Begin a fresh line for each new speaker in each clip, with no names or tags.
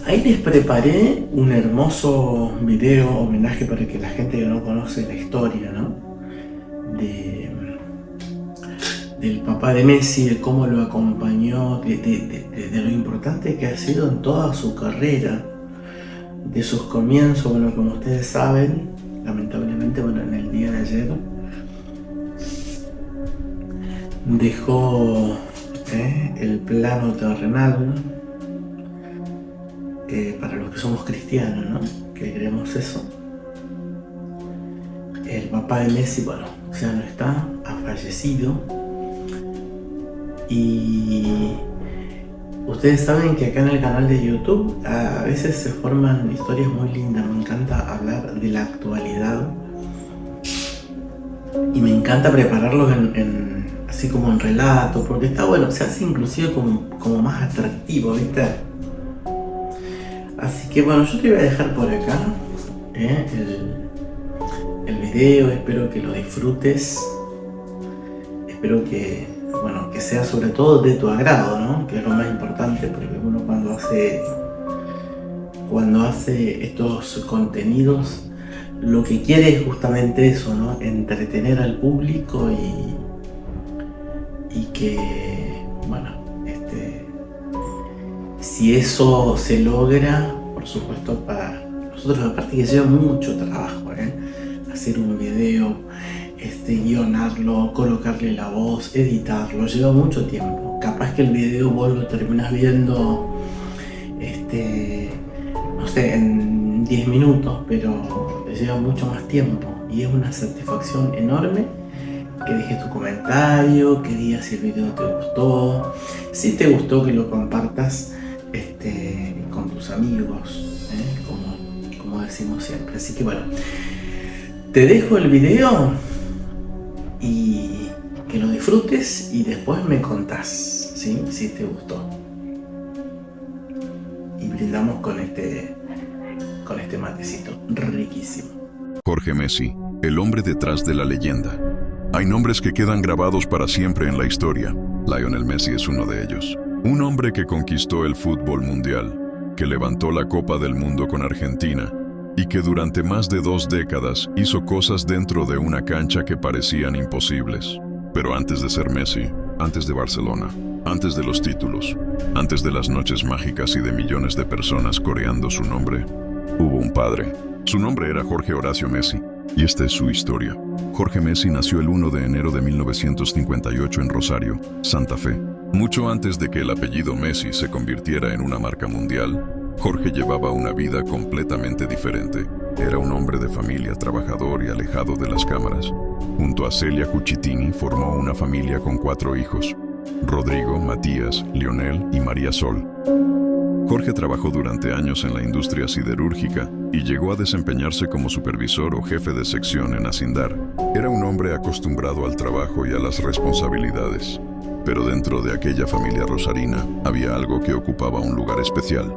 Ahí les preparé un hermoso video homenaje para que la gente que no conoce la historia, ¿no? De, del papá de Messi, de cómo lo acompañó, de lo importante que ha sido en toda su carrera, de sus comienzos. Bueno, como ustedes saben, lamentablemente, bueno, en el día de ayer dejó el plano terrenal. Para los que somos cristianos, ¿no? Que creemos eso. El papá de Messi, bueno, ya no está, ha fallecido. Y ustedes saben que acá en el canal de YouTube a veces se forman historias muy lindas. Me encanta hablar de la actualidad y me encanta prepararlos así como en relato, porque está bueno, se hace inclusive como más atractivo, ¿viste? Así que bueno, yo te voy a dejar por acá el video, espero que lo disfrutes, espero que, bueno, que sea sobre todo de tu agrado, ¿no? Que es lo más importante, porque uno cuando hace estos contenidos, lo que quiere es justamente eso, ¿no? Entretener al público y que, bueno, si eso se logra, por supuesto, para nosotros, aparte que lleva mucho trabajo, hacer un video, guionarlo, colocarle la voz, editarlo, lleva mucho tiempo. Capaz que el video vos lo terminas viendo, no sé, en 10 minutos, pero lleva mucho más tiempo y es una satisfacción enorme que dejes tu comentario, que digas si el video te gustó, si te gustó que lo compartas con tus amigos, como decimos siempre. Así que bueno, te dejo el video y que lo disfrutes y después me contás, ¿sí? Si te gustó. Y brindamos con este matecito riquísimo.
Jorge Messi, el hombre detrás de la leyenda. Hay nombres que quedan grabados para siempre en la historia. Lionel Messi es uno de ellos. Un hombre que conquistó el fútbol mundial, que levantó la Copa del Mundo con Argentina y que durante más de 2 décadas hizo cosas dentro de una cancha que parecían imposibles. Pero antes de ser Messi, antes de Barcelona, antes de los títulos, antes de las noches mágicas y de millones de personas coreando su nombre, hubo un padre. Su nombre era Jorge Horacio Messi, y esta es su historia. Jorge Messi nació el 1 de enero de 1958 en Rosario, Santa Fe. Mucho antes de que el apellido Messi se convirtiera en una marca mundial, Jorge llevaba una vida completamente diferente. Era un hombre de familia, trabajador y alejado de las cámaras. Junto a Celia Cucitini formó una familia con 4 hijos: Rodrigo, Matías, Lionel y María Sol. Jorge trabajó durante años en la industria siderúrgica y llegó a desempeñarse como supervisor o jefe de sección en Acindar. Era un hombre acostumbrado al trabajo y a las responsabilidades. Pero dentro de aquella familia rosarina había algo que ocupaba un lugar especial: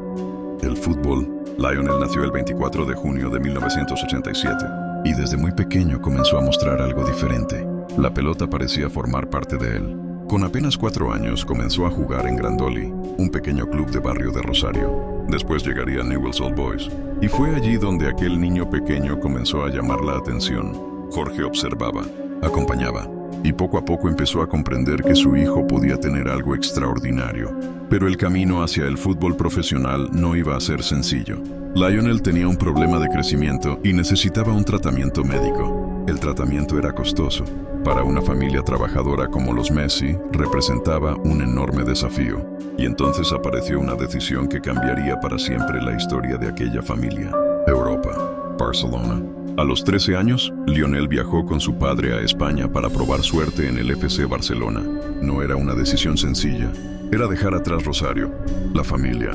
el fútbol. Lionel nació el 24 de junio de 1987 y desde muy pequeño comenzó a mostrar algo diferente. La pelota parecía formar parte de él. Con apenas 4 años comenzó a jugar en Grandoli, un pequeño club de barrio de Rosario. Después llegaría a Newell's Old Boys, y fue allí donde aquel niño pequeño comenzó a llamar la atención. Jorge observaba, acompañaba, y poco a poco empezó a comprender que su hijo podía tener algo extraordinario. Pero el camino hacia el fútbol profesional no iba a ser sencillo. Lionel tenía un problema de crecimiento y necesitaba un tratamiento médico. El tratamiento era costoso. Para una familia trabajadora como los Messi, representaba un enorme desafío. Y entonces apareció una decisión que cambiaría para siempre la historia de aquella familia. Europa, Barcelona. A los 13 años, Lionel viajó con su padre a España para probar suerte en el FC Barcelona. No era una decisión sencilla. Era dejar atrás Rosario, la familia,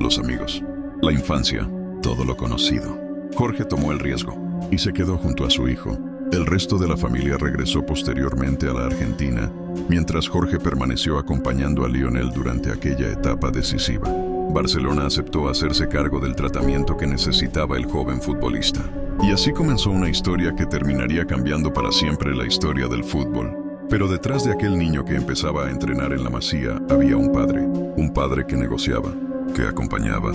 los amigos, la infancia, todo lo conocido. Jorge tomó el riesgo y se quedó junto a su hijo. El resto de la familia regresó posteriormente a la Argentina, mientras Jorge permaneció acompañando a Lionel durante aquella etapa decisiva. Barcelona aceptó hacerse cargo del tratamiento que necesitaba el joven futbolista. Y así comenzó una historia que terminaría cambiando para siempre la historia del fútbol. Pero detrás de aquel niño que empezaba a entrenar en la Masía había un padre que negociaba, que acompañaba,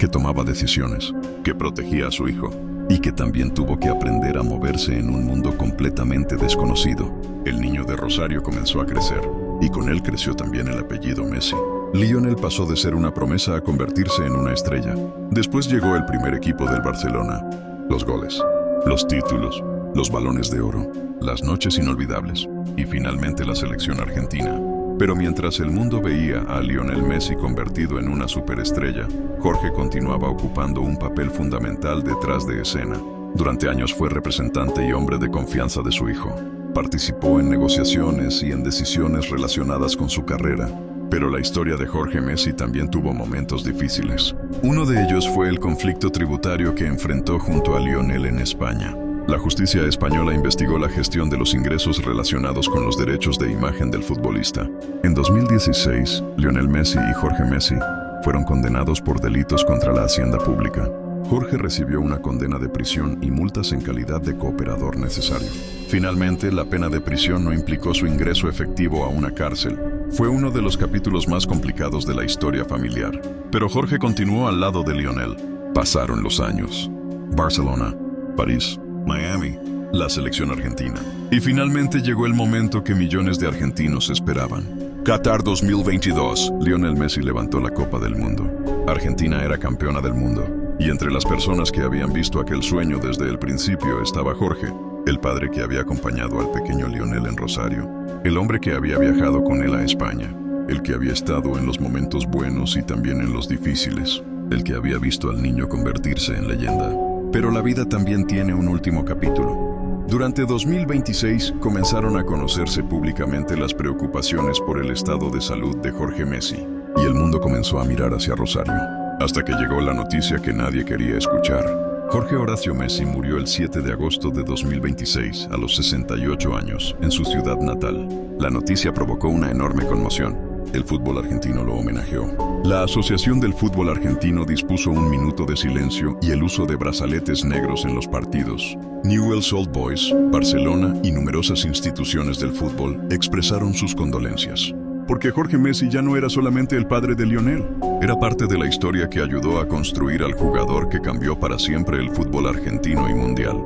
que tomaba decisiones, que protegía a su hijo y que también tuvo que aprender a moverse en un mundo completamente desconocido. El niño de Rosario comenzó a crecer y con él creció también el apellido Messi. Lionel pasó de ser una promesa a convertirse en una estrella. Después llegó el primer equipo del Barcelona, los goles, los títulos, los balones de oro, las noches inolvidables y finalmente la selección argentina. Pero mientras el mundo veía a Lionel Messi convertido en una superestrella, Jorge continuaba ocupando un papel fundamental detrás de escena. Durante años fue representante y hombre de confianza de su hijo. Participó en negociaciones y en decisiones relacionadas con su carrera. Pero la historia de Jorge Messi también tuvo momentos difíciles. Uno de ellos fue el conflicto tributario que enfrentó junto a Lionel en España. La justicia española investigó la gestión de los ingresos relacionados con los derechos de imagen del futbolista. En 2016, Lionel Messi y Jorge Messi fueron condenados por delitos contra la hacienda pública. Jorge recibió una condena de prisión y multas en calidad de cooperador necesario. Finalmente, la pena de prisión no implicó su ingreso efectivo a una cárcel. Fue uno de los capítulos más complicados de la historia familiar. Pero Jorge continuó al lado de Lionel. Pasaron los años. Barcelona, París, Miami, la selección argentina. Y finalmente llegó el momento que millones de argentinos esperaban. Qatar 2022. Lionel Messi levantó la Copa del Mundo. Argentina era campeona del mundo. Y entre las personas que habían visto aquel sueño desde el principio estaba Jorge, el padre que había acompañado al pequeño Lionel en Rosario, el hombre que había viajado con él a España, el que había estado en los momentos buenos y también en los difíciles, el que había visto al niño convertirse en leyenda. Pero la vida también tiene un último capítulo. Durante 2026 comenzaron a conocerse públicamente las preocupaciones por el estado de salud de Jorge Messi, y el mundo comenzó a mirar hacia Rosario, hasta que llegó la noticia que nadie quería escuchar. Jorge Horacio Messi murió el 7 de agosto de 2026, a los 68 años, en su ciudad natal. La noticia provocó una enorme conmoción. El fútbol argentino lo homenajeó. La Asociación del Fútbol Argentino dispuso un minuto de silencio y el uso de brazaletes negros en los partidos. Newell's Old Boys, Barcelona y numerosas instituciones del fútbol expresaron sus condolencias. Porque Jorge Messi ya no era solamente el padre de Lionel, era parte de la historia que ayudó a construir al jugador que cambió para siempre el fútbol argentino y mundial.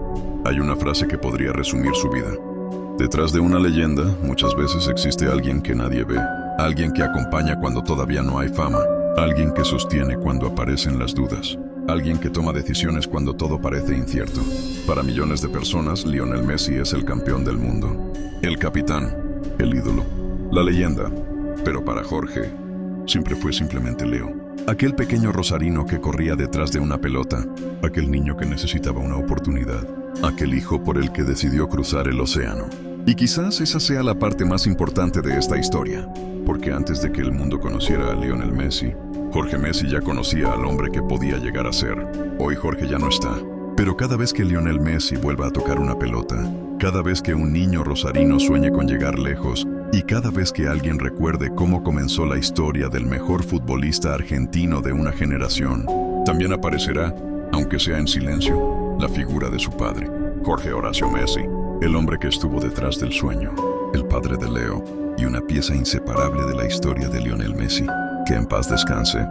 Hay una frase que podría resumir su vida. Detrás de una leyenda, muchas veces existe alguien que nadie ve, alguien que acompaña cuando todavía no hay fama, alguien que sostiene cuando aparecen las dudas, alguien que toma decisiones cuando todo parece incierto. Para millones de personas, Lionel Messi es el campeón del mundo, el capitán, el ídolo, la leyenda. Pero para Jorge, siempre fue simplemente Leo. Aquel pequeño rosarino que corría detrás de una pelota, aquel niño que necesitaba una oportunidad, aquel hijo por el que decidió cruzar el océano. Y quizás esa sea la parte más importante de esta historia, porque antes de que el mundo conociera a Lionel Messi, Jorge Messi ya conocía al hombre que podía llegar a ser. Hoy Jorge ya no está, pero cada vez que Lionel Messi vuelva a tocar una pelota, cada vez que un niño rosarino sueñe con llegar lejos, y cada vez que alguien recuerde cómo comenzó la historia del mejor futbolista argentino de una generación, también aparecerá, aunque sea en silencio, la figura de su padre, Jorge Horacio Messi, el hombre que estuvo detrás del sueño, el padre de Leo y una pieza inseparable de la historia de Lionel Messi. Que en paz descanse.